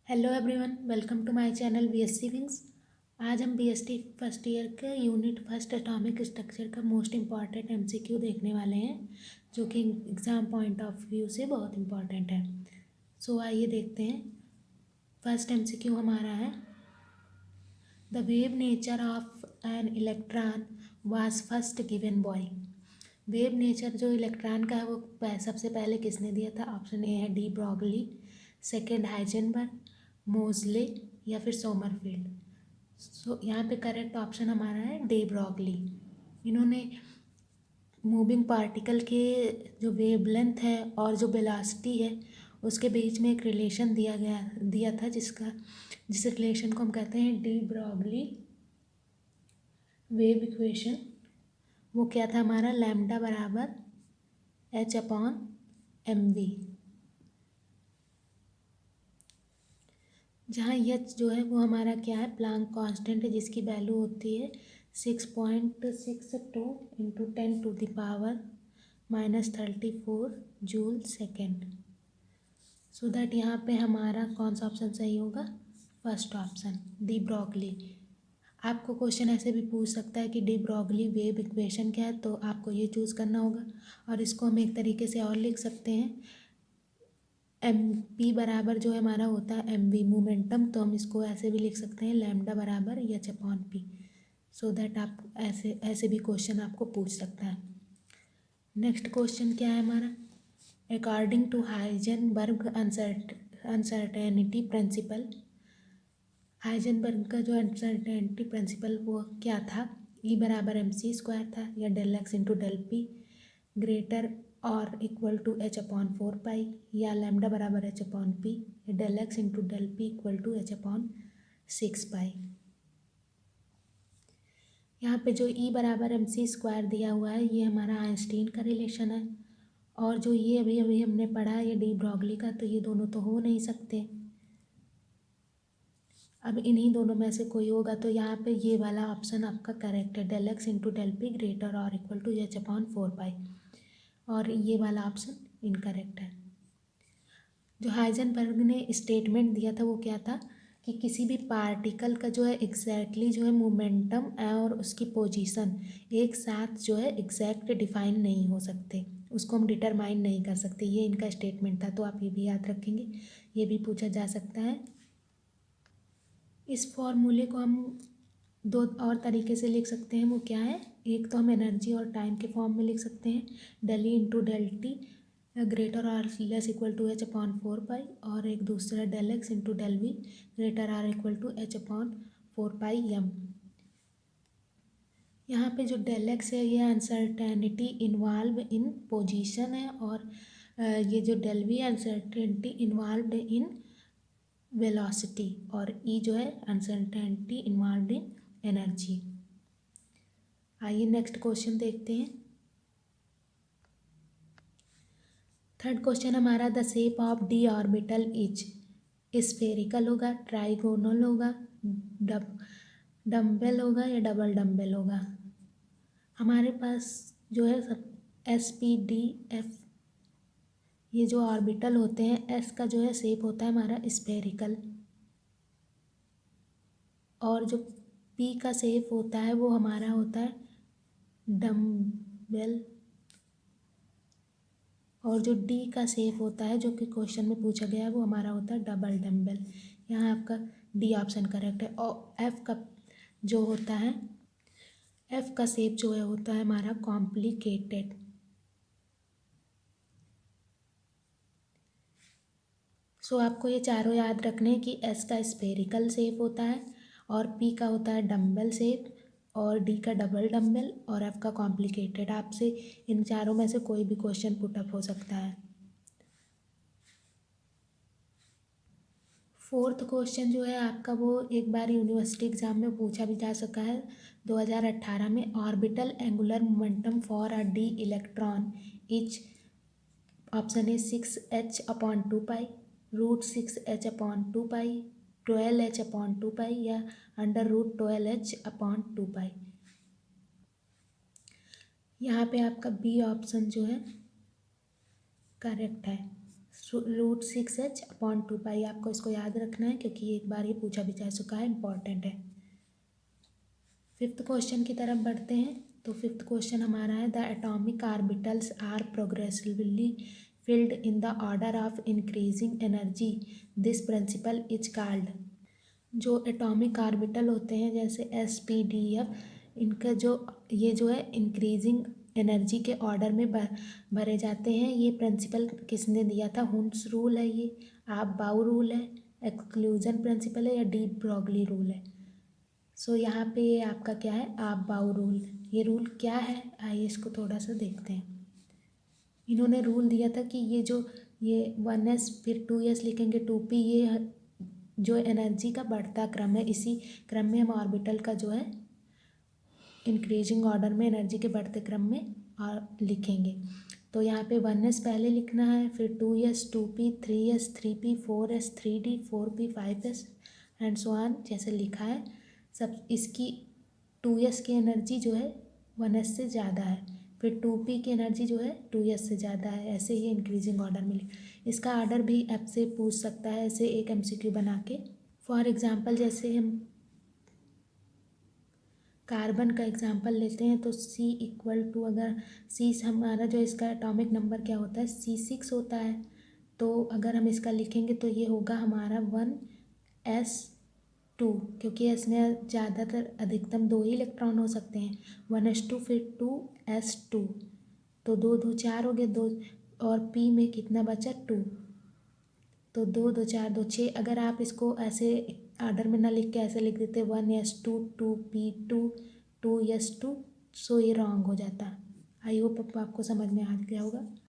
Hello everyone, welcome to my channel BSc wings. आज हम BST first year के unit first atomic structure का most important MCQ देखने वाले हैं, जो कि एग्ज़ाम पॉइंट ऑफ व्यू से बहुत इम्पॉर्टेंट है। सो आइए देखते हैं। फर्स्ट एमसीक्यू हमारा है, the wave nature of an electron was first given boy. Wave nature जो इलेक्ट्रॉन का है वो सबसे पहले किसने दिया था? ऑप्शन ए है डी ब्रॉगली, सेकेंड हाइजेनबर्ग, मोजले या फिर सोमरफील्ड। सो यहाँ पे करेक्ट ऑप्शन हमारा है डी ब्रॉगली। इन्होंने मूविंग पार्टिकल के जो वेवलेंथ है और जो वेलोसिटी है उसके बीच में एक रिलेशन दिया था जिस रिलेशन को हम कहते हैं डी ब्रॉगली वेव इक्वेशन। वो क्या था हमारा? लैम्डा बराबर h/mv, जहाँ एच जो है वो हमारा क्या है? प्लांक कांस्टेंट है, जिसकी वैल्यू होती है 6.62 into 10⁻⁻34 joule second. So that यहाँ पे हमारा कौन सा ऑप्शन सही होगा? First option de Broglie. आपको क्वेश्चन ऐसे भी पूछ सकता है कि डी ब्रॉगली वेव इक्वेशन क्या है, तो आपको ये चूज़ करना होगा। और इसको हम एक तरीके से और लिख सकते हैं, एम पी बराबर जो है हमारा होता है एम वी मोमेंटम, तो हम इसको ऐसे भी लिख सकते हैं लैम्डा बराबर h/p। सो दैट आप ऐसे भी क्वेश्चन आपको पूछ सकता है। नेक्स्ट क्वेश्चन क्या है हमारा? According to Heisenberg uncertainty principle, Heisenberg का जो अनसर्टेनिटी प्रिंसिपल वो क्या था? ई बराबर mc² था, या del x into del p greater और इक्वल टू h/4 पाई, या लैम्डा बराबर h/p, या del x into del p equal to h/6 pi. यहाँ पे जो ई बराबर mc² दिया हुआ है ये हमारा आइंस्टीन का रिलेशन है, और जो ये अभी अभी हमने पढ़ा है ये डी ब्रॉगली का, तो ये दोनों तो हो नहीं सकते। अब इन्हीं दोनों में से कोई होगा, तो यहाँ पे ये वाला ऑप्शन आपका करेक्ट है, del x into del p greater और इक्वल टू h/4 पाई, और ये वाला ऑप्शन इनकरेक्ट है। जो हाइजेनबर्ग ने स्टेटमेंट दिया था वो क्या था कि किसी भी पार्टिकल का जो है एग्जैक्टली जो है मोमेंटम और उसकी पोजीशन एक साथ जो है एग्जैक्ट डिफाइन नहीं हो सकते, उसको हम डिटरमाइन नहीं कर सकते, ये इनका स्टेटमेंट था। तो आप ये भी याद रखेंगे, ये भी पूछा जा सकता है। इस फॉर्मूले को हम दो और तरीके से लिख सकते हैं, वो क्या है? एक तो हम एनर्जी और टाइम के फॉर्म में लिख सकते हैं, del E into del t greater or less equal to h/4 pi, और एक दूसरा del x into del v greater or equal to h/4 pi m. यहाँ पे जो डेल एक्स है ये अनसर्टेनिटी इन्वॉल्व इन पोजीशन है, और ये जो del v uncertainty involve in velocity, और ई जो है अनसर्टेनिटी इन्वॉल्व इन एनर्जी। आइए नेक्स्ट क्वेश्चन देखते हैं। थर्ड क्वेश्चन हमारा, the shape of d orbital is spherical होगा, ट्राइगोनल होगा, डम्बेल होगा, या डबल डम्बेल होगा? हमारे पास जो है सब SP-D-F ये जो ऑर्बिटल होते हैं, एस का जो है शेप होता है हमारा स्फेरिकल, और जो पी का शेप होता है वो हमारा होता है डम्बेल, और जो डी का शेप होता है जो कि क्वेश्चन में पूछा गया है वो हमारा होता है डबल डम्बेल। यहाँ आपका डी ऑप्शन करेक्ट है। और एफ का जो होता है, एफ का शेप जो है होता है हमारा कॉम्प्लिकेटेड। सो आपको ये चारों याद रखने कि एस का स्फेरिकल शेप होता है, और पी का होता है डम्बल शेप, और डी का डबल डम्बल, और एफ का कॉम्प्लिकेटेड। आपसे इन चारों में से कोई भी क्वेश्चन पुटअप हो सकता है। फोर्थ क्वेश्चन जो है आपका वो एक बार यूनिवर्सिटी एग्जाम में पूछा भी जा सका है 2018 में, orbital angular momentum for a D electron is, option A 6h/2 pi, √6h/2 pi, 12h/2 पाई, या √12h/2 पाई। यहाँ पे आपका बी ऑप्शन जो है करेक्ट है। √6h/2π। आपको इसको याद रखना है क्योंकि एक बार ये पूछा भी जा चुका है, इम्पॉर्टेंट है। फिफ्थ क्वेश्चन की तरफ बढ़ते हैं। तो फिफ्थ क्वेश्चन हमारा है, the atomic orbitals are progressively filled in the order of increasing energy, this principle is called. जो एटॉमिक ऑर्बिटल होते हैं जैसे S, P, D, F, इनका जो है इंक्रीजिंग एनर्जी के ऑर्डर में भरे जाते हैं। ये प्रिंसिपल किसने दिया था? हुन्स रूल है, ये आप बाउ रूल है, एक्सक्लूजन प्रिंसिपल है, या डी ब्रॉगली रूल है। सो यहाँ पे ये आपका क्या है? आप बाउ रूल। ये रूल क्या है? आइए इसको थोड़ा सा देखते हैं। इन्होंने रूल दिया था कि ये 1s फिर 2s लिखेंगे 2p, ये जो एनर्जी का बढ़ता क्रम है, इसी क्रम में हम ऑर्बिटल का जो है इंक्रीजिंग ऑर्डर में एनर्जी के बढ़ते क्रम में और लिखेंगे। तो यहाँ पे 1s पहले लिखना है, फिर 2s 2p 3s 3p 4s 3d 4p 5s and so on, जैसे लिखा है सब। इसकी 2s की एनर्जी जो है 1s से ज़्यादा है, फिर 2p की एनर्जी जो है 2s से ज़्यादा है, ऐसे ही इंक्रीजिंग ऑर्डर में इसका ऑर्डर भी आपसे पूछ सकता है, ऐसे एक MCQ बना के। फॉर एग्जांपल जैसे हम कार्बन का एग्जांपल लेते हैं तो C=, अगर C हमारा जो इसका एटॉमिक नंबर क्या होता है? C6 होता है। तो अगर हम इसका लिखेंगे तो ये होगा हमारा 1s2, क्योंकि इसमें ज़्यादातर अधिकतम 2 ही इलेक्ट्रॉन हो सकते हैं। 1s2 फिर 2s2, तो 2 2 4 हो गए, 2 और p में कितना बचा? 2, तो 2 2 4 2 6। अगर आप इसको ऐसे ऑर्डर में ना लिख के ऐसे लिख देते 1s2 2p2 2s2, सो ये रॉन्ग हो जाता। आई होप आपको समझ में आ गया होगा।